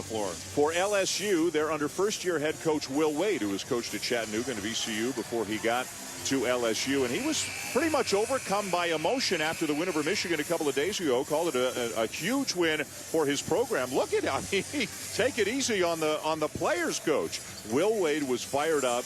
the floor. For LSU, they're under first-year head coach Will Wade, who was coached at Chattanooga and VCU before he got to LSU. And he was pretty much overcome by emotion after the win over Michigan a couple of days ago. Called it a huge win for his program. Look at him. Take it easy on the players, coach. Will Wade was fired up.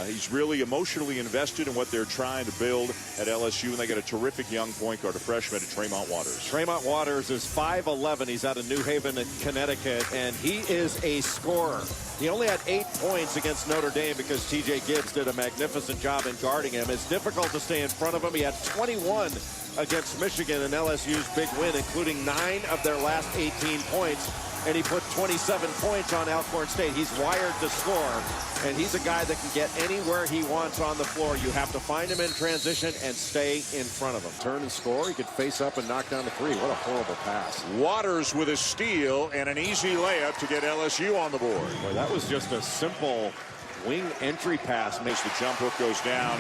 He's really emotionally invested in what they're trying to build at LSU, and they got a terrific young point guard, a freshman at Tremont Waters. Tremont Waters is 5'11". He's out of New Haven, Connecticut, and he is a scorer. He only had 8 points against Notre Dame because T.J. Gibbs did a magnificent job in guarding him. It's difficult to stay in front of him. He had 21 against Michigan in LSU's big win, including 9 of their last 18 points. And he put 27 points on Alcorn State. He's wired to score, and he's a guy that can get anywhere he wants on the floor. You have to find him in transition and stay in front of him. Turn and score. He could face up and knock down the three. What a horrible pass. Waters with a steal and an easy layup to get LSU on the board. Boy, that was just a simple wing entry pass. As the jump hook goes down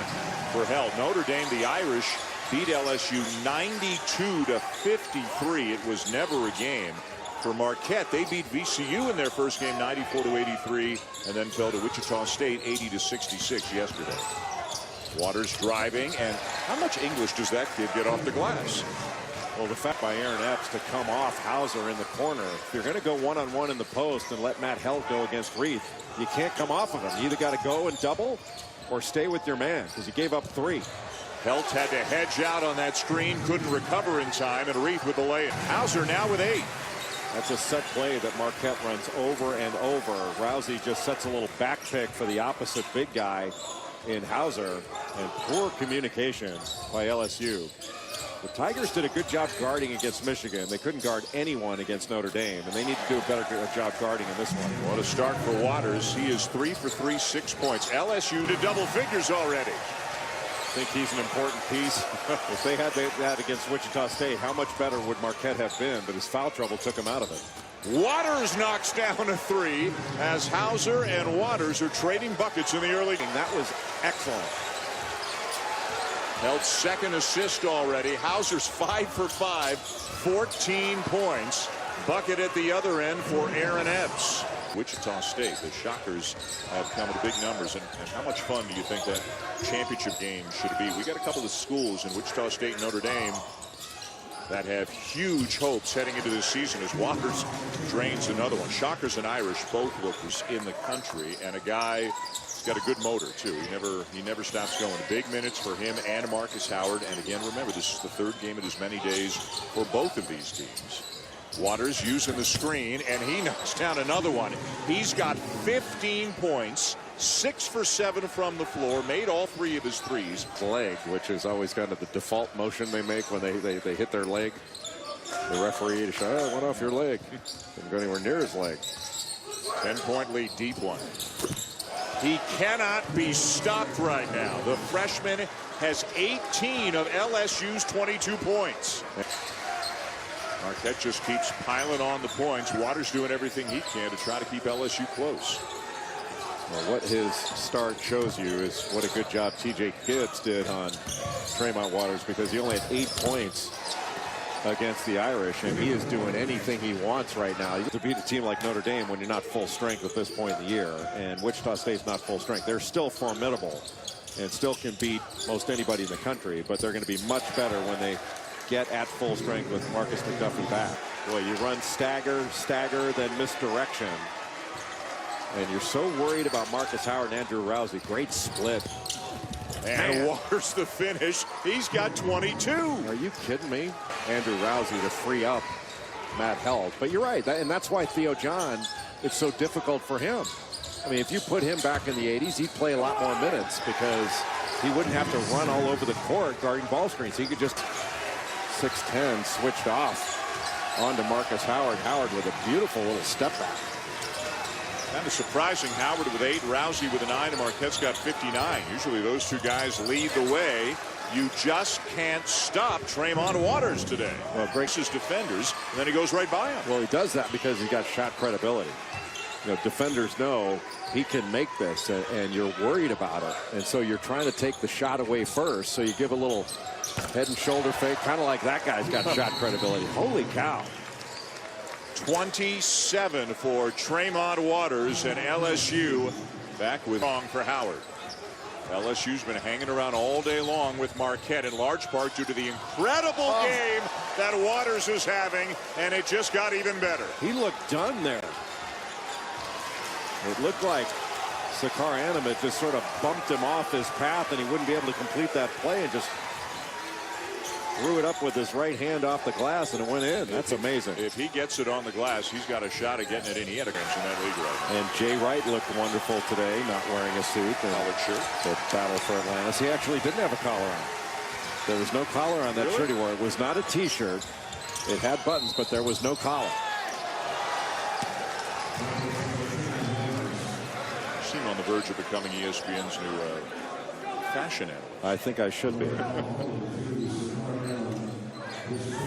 for help. Notre Dame, the Irish, beat LSU 92-53. It was never a game. For Marquette, they beat VCU in their first game 94-83 and then fell to Wichita State 80-66 yesterday. Waters driving, and how much English does that kid get off the glass? Well, the fact by Aaron Epps to come off Hauser in the corner. If you're going to go one-on-one in the post and let Matt Held go against Reith, you can't come off of him. You either got to go and double or stay with your man, because he gave up 3. Helt had to hedge out on that screen, couldn't recover in time, and Reith with the layup. Hauser now with 8. That's a set play that Marquette runs over and over. Rousey just sets a little back pick for the opposite big guy in Hauser, and poor communication by LSU. The Tigers did a good job guarding against Michigan. They couldn't guard anyone against Notre Dame, and they need to do a better job guarding in this one. What a start for Waters. He is 3 for 3, 6 points. LSU to double figures already. I think he's an important piece. If they had that against Wichita State, how much better would Marquette have been? But his foul trouble took him out of it. Waters knocks down a 3 as Hauser and Waters are trading buckets in the early game. That was excellent. Held's second assist already. Hauser's 5 for 5, 14 points. Bucket at the other end for Aaron Epps. Wichita State, the Shockers have come with big numbers, and how much fun do you think that championship game should be? We got a couple of schools in Wichita State and Notre Dame that have huge hopes heading into this season as Waters drains another one. Shockers and Irish, both lookers in the country, and a guy who's got a good motor too. He never stops going. Big minutes for him and Marcus Howard, and again, remember, this is the 3rd game in as many days for both of these teams. Waters using the screen, and he knocks down another one. He's got 15 points, 6 for 7 from the floor, made all 3 of his threes. Leg, which is always kind of the default motion they make when they hit their leg. The referee to show, oh, it went off your leg. Didn't go anywhere near his leg. 10-point lead, deep one. He cannot be stopped right now. The freshman has 18 of LSU's 22 points. Marquette just keeps piling on the points. Waters doing everything he can to try to keep LSU close. Well, what his start shows you is what a good job T.J. Gibbs did on Tremont Waters, because he only had 8 points against the Irish, and he is doing anything he wants right now. To beat a team like Notre Dame when you're not full strength at this point in the year, and Wichita State's not full strength, they're still formidable and still can beat most anybody in the country, but they're going to be much better when they get at full strength with Marcus McDuffie back. Boy, you run stagger, then misdirection. And you're so worried about Marcus Howard and Andrew Rousey. Great split. And Waters the finish. He's got 22. Are you kidding me? Andrew Rousey to free up Matt Held. But you're right, and that's why Theo John, it's so difficult for him. I mean, if you put him back in the 80s, he'd play a lot more minutes because he wouldn't have to run all over the court guarding ball screens. He could just 6'10", switched off onto Marcus Howard. Howard with a beautiful little step back. Kind of surprising. Howard with 8, Rousey with a 9, and Marquette's got 59. Usually those two guys lead the way. You just can't stop Tremont Waters today. Well, breaks his defenders, and then he goes right by him. Well, he does that because he's got shot credibility. You know, defenders know he can make this, and you're worried about it. And so you're trying to take the shot away first, so you give a little head and shoulder fake, kind of like that guy's got shot credibility. Holy cow. 27 for Tremont Waters, and LSU back with wrong for Howard. LSU's been hanging around all day long with Marquette, in large part due to the incredible game that Waters is having, and it just got even better. He looked done there. It looked like Sakar Animate just sort of bumped him off his path, and he wouldn't be able to complete that play, and just threw it up with his right hand off the glass, and it went in. That's amazing. If he gets it on the glass, he's got a shot at getting it in. He had a games in that league right now. And Jay Wright looked wonderful today, not wearing a suit. Collared shirt. The battle for Atlantis. He actually didn't have a collar on. There was no collar on that shirt he wore. It was not a T-shirt. It had buttons, but there was no collar. Seem on the verge of becoming ESPN's new fashion analyst. I think I should be.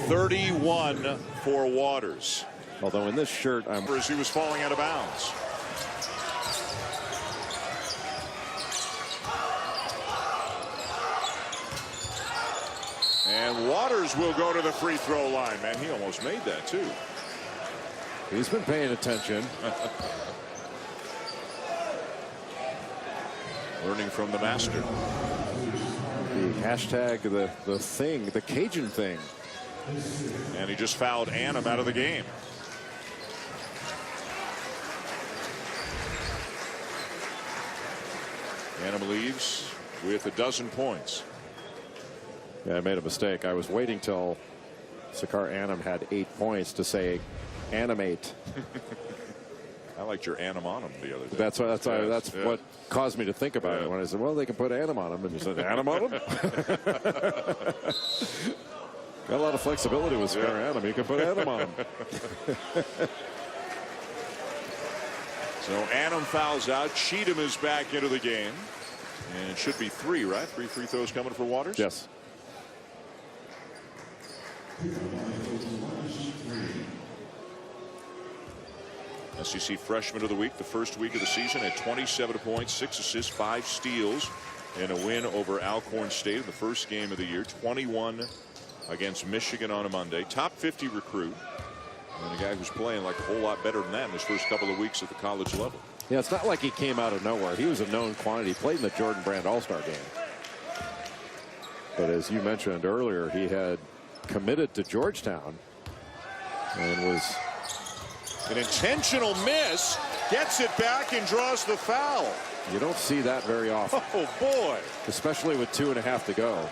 31 for Waters. Although in this shirt, as he was falling out of bounds. And Waters will go to the free throw line. Man, he almost made that too. He's been paying attention. Learning from the master. The hashtag, the thing, the Cajun thing. And he just fouled Annam out of the game. Annam leaves with 12 points. Yeah, I made a mistake. I was waiting till Sakar Annam had 8 points to say animate. I liked your Annam on him the other day. That's what caused me to think about it when I said, well, they can put Annam on him. And you said, Annam on him? Got a lot of flexibility with Sakar Annam. You can put Annam on him. So Annam fouls out. Cheatham is back into the game. And it should be 3, right? 3 free throws coming for Waters? Yes. SEC Freshman of the Week, the first week of the season, at 27 points, 6 assists, 5 steals, and a win over Alcorn State in the first game of the year. 21 against Michigan on a Monday. Top 50 recruit, and a guy who's playing like a whole lot better than that in his first couple of weeks at the college level. Yeah, it's not like he came out of nowhere. He was a known quantity. He played in the Jordan Brand All-Star game. But as you mentioned earlier, he had committed to Georgetown and was... An intentional miss, gets it back and draws the foul. You don't see that very often. Oh, boy. Especially with 2.5 to go.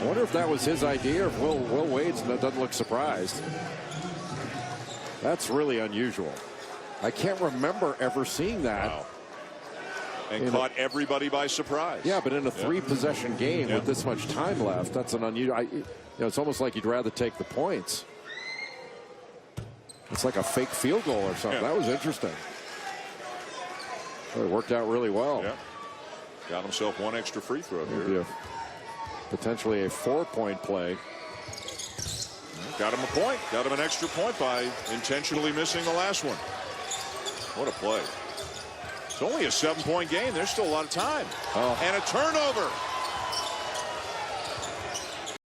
I wonder if that was his idea, or if Will Wade doesn't look surprised. That's really unusual. I can't remember ever seeing that. Wow. And caught everybody by surprise. Yeah, but in a 3-possession game with this much time left, that's an unusual. It's almost like you'd rather take the points. It's like a fake field goal or something. That was interesting. Well, it worked out really well. Yeah. Got himself 1 extra free throw here. Potentially a 4-point play. Got him a point. Got him an extra point by intentionally missing the last one. What a play. It's only a 7-point game. There's still a lot of time. And a turnover.